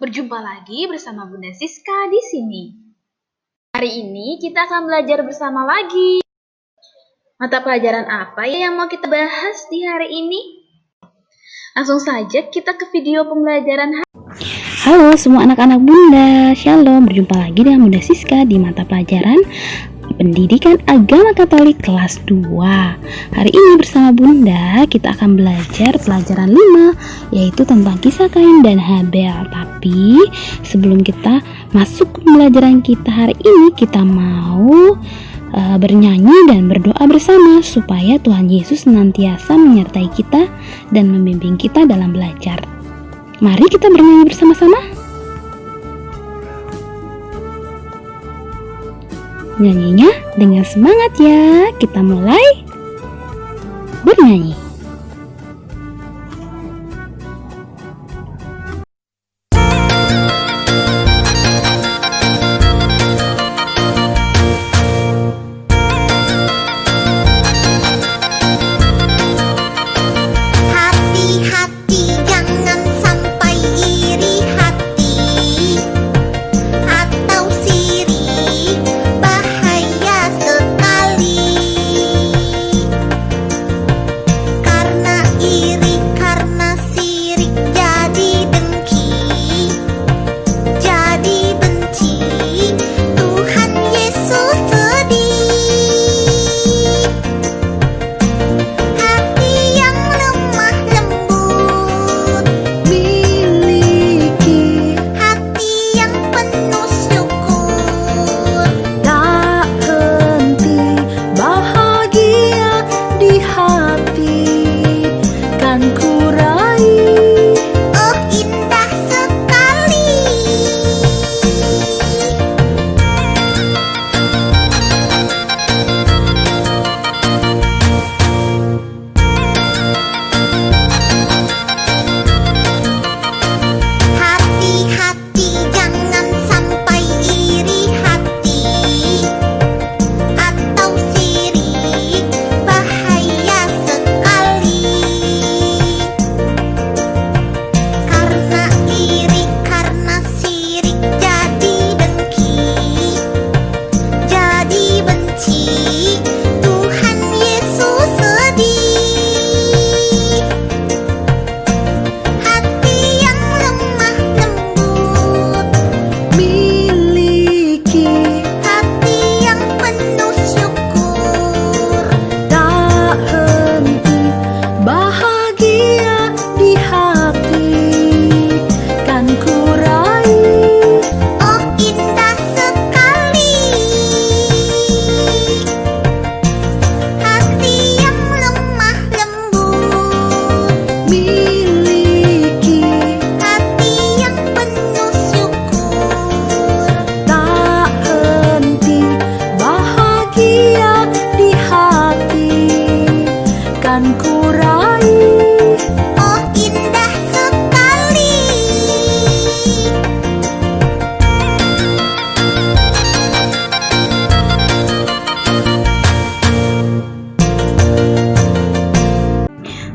Berjumpa lagi bersama Bunda Siska di sini. Hari ini kita akan belajar bersama lagi. Mata pelajaran apa yang mau kita bahas di hari ini? Langsung saja kita ke video pembelajaran. Halo semua anak-anak Bunda, Shalom. Berjumpa lagi dengan Bunda Siska di mata pelajaran Pendidikan Agama Katolik kelas 2. Hari ini bersama Bunda kita akan belajar pelajaran 5, yaitu tentang kisah Kain dan Habel. Tapi sebelum kita masuk ke pembelajaran kita hari ini, kita mau bernyanyi dan berdoa bersama supaya Tuhan Yesus senantiasa menyertai kita dan membimbing kita dalam belajar. Mari kita bernyanyi bersama-sama. Nyanyinya dengan semangat ya. Kita mulai bernyanyi.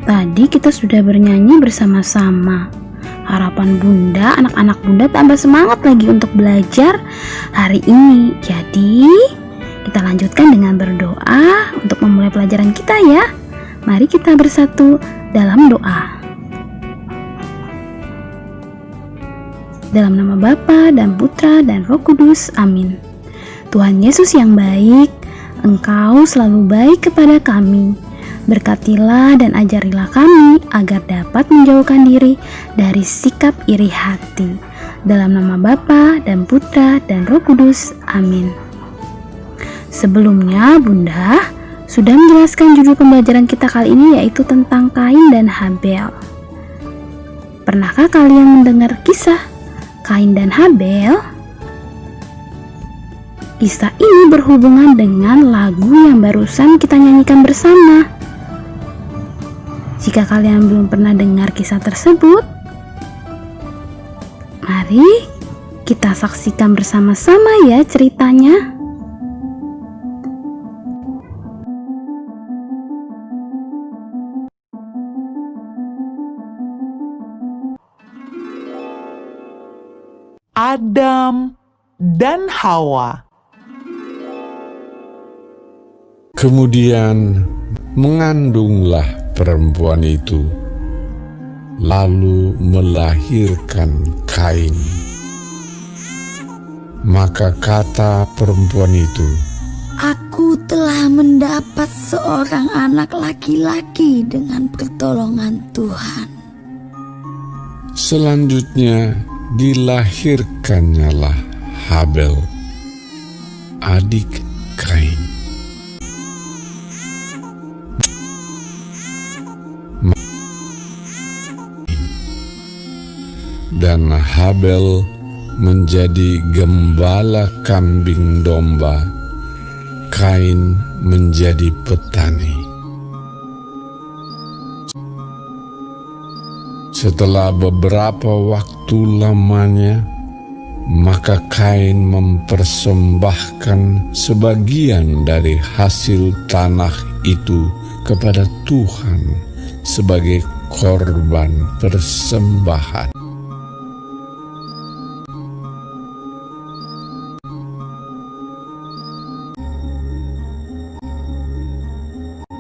Tadi kita sudah bernyanyi bersama-sama. Harapan Bunda, anak-anak Bunda tambah semangat lagi untuk belajar hari ini. Jadi, kita lanjutkan dengan berdoa untuk memulai pelajaran kita ya. Mari kita bersatu dalam doa. Dalam nama Bapa dan Putra dan Roh Kudus, amin. Tuhan Yesus yang baik, Engkau selalu baik kepada kami. Berkatilah dan ajarilah kami agar dapat menjauhkan diri dari sikap iri hati. Dalam nama Bapa dan Putra dan Roh Kudus, amin. Sebelumnya Bunda sudah menjelaskan judul pembelajaran kita kali ini, yaitu tentang Kain dan Habel. Pernahkah kalian mendengar kisah Kain dan Habel? Kisah ini berhubungan dengan lagu yang barusan kita nyanyikan bersama. Jika kalian belum pernah dengar kisah tersebut, mari kita saksikan bersama-sama ya ceritanya. Adam dan Hawa. Kemudian mengandunglah perempuan itu, lalu melahirkan Kain. Maka kata perempuan itu, "Aku telah mendapat seorang anak laki-laki dengan pertolongan Tuhan." Selanjutnya dilahirkannyalah Habel, adik Kain. Dan Habel menjadi gembala kambing domba, Kain menjadi petani. Setelah beberapa waktu lamanya, maka Kain mempersembahkan sebagian dari hasil tanah itu kepada Tuhan sebagai korban persembahan.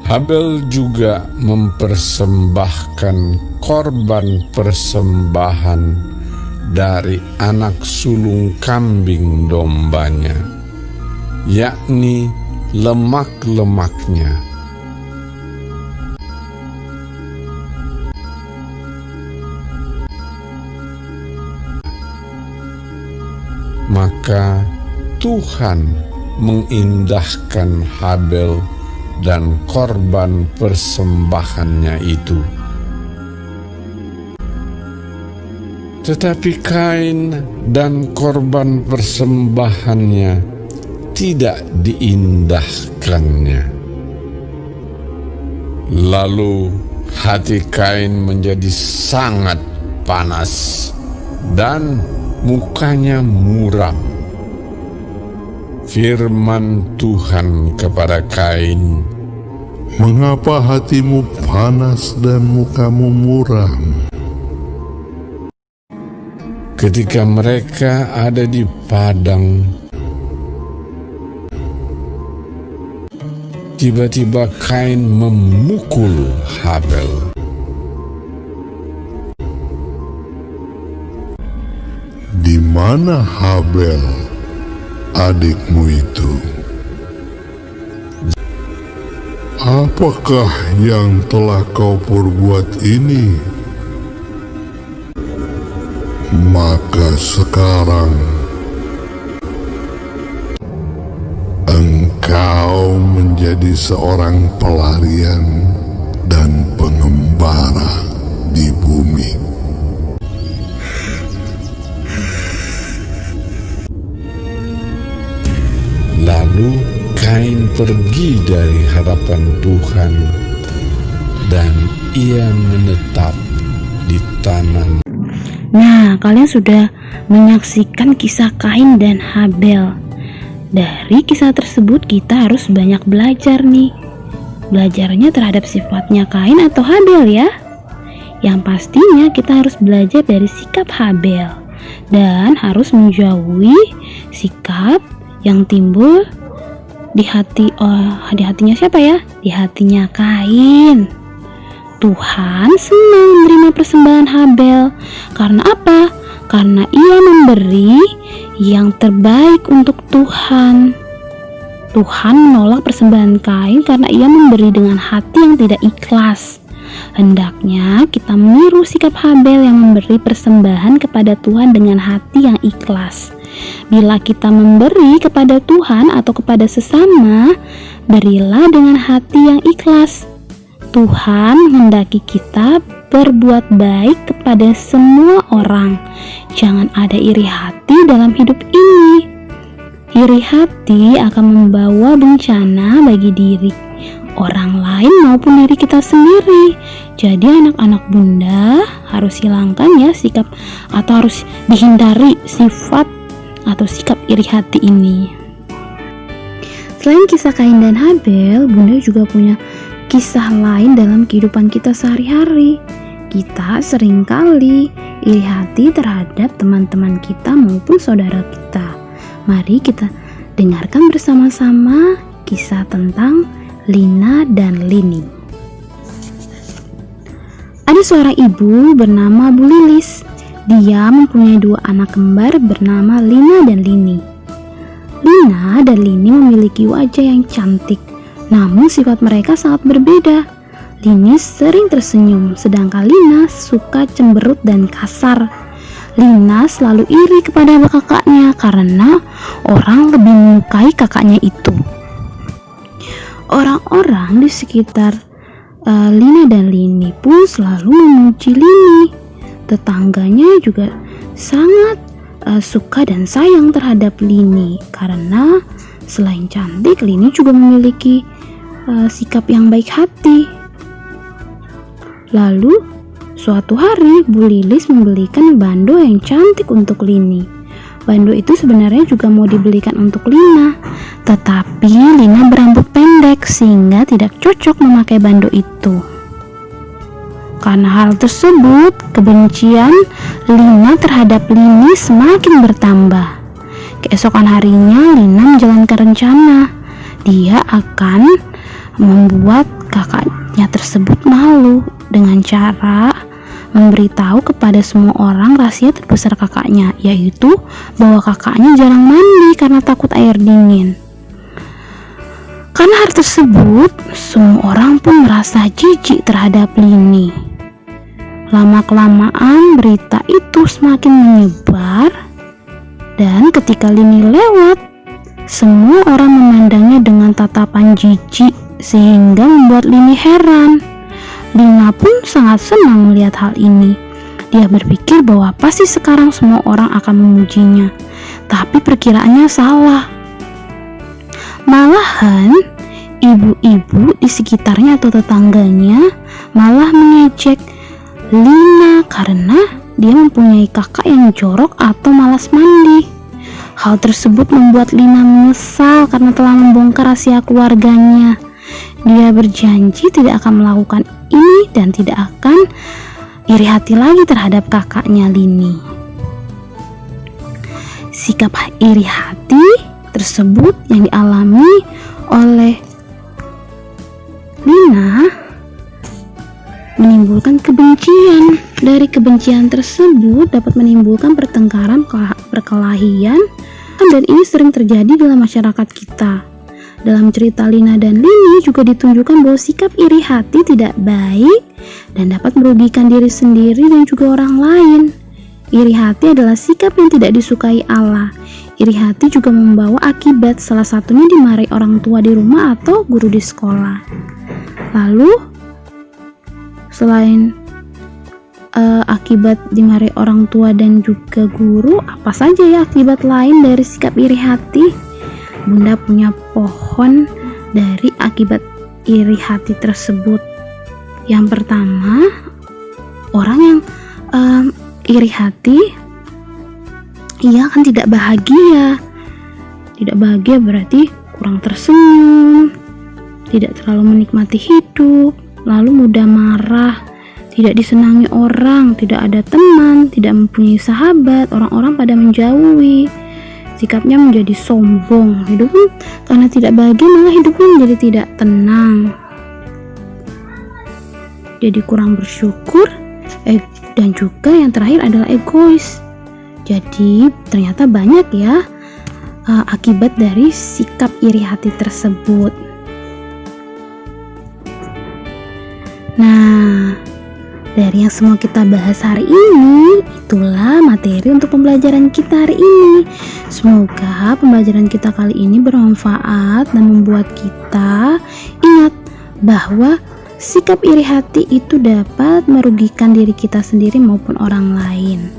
Habel juga mempersembahkan korban persembahan dari anak sulung kambing dombanya, yakni lemak-lemaknya. Maka Tuhan mengindahkan Habel dan korban persembahannya itu. Tetapi Kain dan korban persembahannya tidak diindahkannya. Lalu hati Kain menjadi sangat panas dan mukanya muram. Firman Tuhan kepada Kain, "Mengapa hatimu panas dan mukamu muram?" Ketika mereka ada di padang, tiba-tiba Kain memukul Habel. "Di mana Habel, adikmu itu? Apakah yang telah kau perbuat ini? Maka sekarang engkau menjadi seorang pelarian dan pengembara di bumi." Lalu Kain pergi dari hadapan Tuhan, dan ia menetap di tanah. Nah, kalian sudah menyaksikan kisah Kain dan Habel. Dari kisah tersebut kita harus banyak belajar nih. Belajarnya terhadap sifatnya Kain atau Habel ya. Yang pastinya kita harus belajar dari sikap Habel dan harus menjauhi sikap yang timbul di hatinya siapa ya? Di hatinya Kain. Tuhan senang menerima persembahan Habel. Karena apa? Karena ia memberi yang terbaik untuk Tuhan. Tuhan menolak persembahan Kain karena ia memberi dengan hati yang tidak ikhlas. Hendaknya kita meniru sikap Habel yang memberi persembahan kepada Tuhan dengan hati yang ikhlas. Bila kita memberi kepada Tuhan atau kepada sesama, berilah dengan hati yang ikhlas. Tuhan menghendaki kita berbuat baik kepada semua orang. Jangan ada iri hati dalam hidup ini. Iri hati akan membawa bencana bagi diri orang lain maupun diri kita sendiri. Jadi anak-anak bunda harus hilangkan ya sikap atau harus dihindari sifat atau sikap iri hati ini. Selain kisah Kain dan Habel, bunda juga punya kisah lain dalam kehidupan kita sehari-hari. Kita seringkali iri hati terhadap teman-teman kita maupun saudara kita. Mari kita dengarkan bersama-sama kisah tentang Lina dan Lini. Ada seorang ibu bernama Bu Lilis. Dia mempunyai 2 anak kembar bernama Lina dan Lini. Lina dan Lini memiliki wajah yang cantik, namun sifat mereka sangat berbeda. Lini sering tersenyum, sedangkan Lina suka cemberut dan kasar. Lina selalu iri kepada kakaknya karena orang lebih menyukai kakaknya itu. Orang-orang di sekitar Lina dan Lini pun selalu memuji Lini. Tetangganya juga sangat suka dan sayang terhadap Lini karena selain cantik, Lini juga memiliki sikap yang baik hati. Lalu suatu hari Bu Lilis membelikan bando yang cantik untuk Lini. Bando itu sebenarnya juga mau dibelikan untuk Lina, tetapi Lina berambut pendek sehingga tidak cocok memakai bando itu. Karena hal tersebut, kebencian Lina terhadap Lini semakin bertambah. Keesokan harinya, Lina menjalankan rencana. Dia akan membuat kakaknya tersebut malu dengan cara memberitahu kepada semua orang rahasia terbesar kakaknya, yaitu bahwa kakaknya jarang mandi karena takut air dingin. Karena hal tersebut, semua orang pun merasa jijik terhadap Lini. Lama-kelamaan berita itu semakin menyebar, dan ketika Lini lewat, semua orang memandangnya dengan tatapan jijik sehingga membuat Lini heran. Lina pun sangat senang melihat hal ini. Dia berpikir bahwa pasti sekarang semua orang akan memujinya, tapi perkiraannya salah. Malahan, ibu-ibu di sekitarnya atau tetangganya malah mengejek Lina karena dia mempunyai kakak yang jorok atau malas mandi. Hal tersebut membuat Lina menyesal karena telah membongkar rahasia keluarganya. Dia berjanji tidak akan melakukan ini dan tidak akan iri hati lagi terhadap kakaknya Lini. Sikap iri hati tersebut yang dialami oleh Lina menimbulkan kebencian. Dari kebencian tersebut dapat menimbulkan pertengkaran, perkelahian, dan ini sering terjadi dalam masyarakat kita. Dalam cerita Lina dan Lini juga ditunjukkan bahwa sikap iri hati tidak baik dan dapat merugikan diri sendiri dan juga orang lain. Iri hati adalah sikap yang tidak disukai Allah. Iri hati juga membawa akibat, salah satunya dimarahi orang tua di rumah atau guru di sekolah. Lalu, selain akibat dimarahi orang tua dan juga guru, apa saja ya akibat lain dari sikap iri hati? Bunda punya pohon dari akibat iri hati tersebut. Yang pertama, orang yang iri hati, ia akan tidak bahagia. Tidak bahagia berarti kurang tersenyum, tidak terlalu menikmati hidup, lalu mudah marah, tidak disenangi orang, tidak ada teman, tidak mempunyai sahabat, orang-orang pada menjauhi. Sikapnya menjadi sombong, hidupnya karena tidak bahagia malah hidupnya menjadi tidak tenang, jadi kurang bersyukur, dan juga yang terakhir adalah egois. Jadi ternyata banyak ya akibat dari sikap iri hati tersebut. Nah, dari yang semua kita bahas hari ini, itulah materi untuk pembelajaran kita hari ini. Semoga pembelajaran kita kali ini bermanfaat dan membuat kita ingat bahwa sikap iri hati itu dapat merugikan diri kita sendiri maupun orang lain.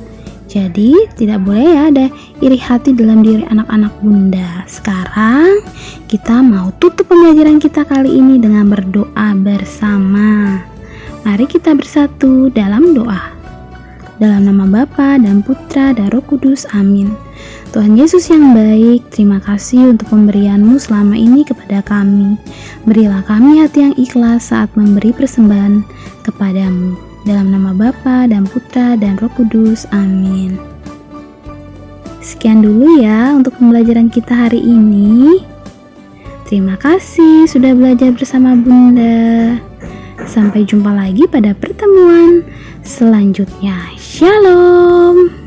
Jadi tidak boleh ya ada iri hati dalam diri anak-anak Bunda. Sekarang kita mau tutup pembelajaran kita kali ini dengan berdoa bersama. Mari kita bersatu dalam doa. Dalam nama Bapa dan Putra dan Roh Kudus, amin. Tuhan Yesus yang baik, terima kasih untuk pemberian-Mu selama ini kepada kami. Berilah kami hati yang ikhlas saat memberi persembahan kepadamu. Dalam nama Bapa dan Putra dan Roh Kudus. Amin. Sekian dulu ya untuk pembelajaran kita hari ini. Terima kasih sudah belajar bersama Bunda. Sampai jumpa lagi pada pertemuan selanjutnya. Shalom.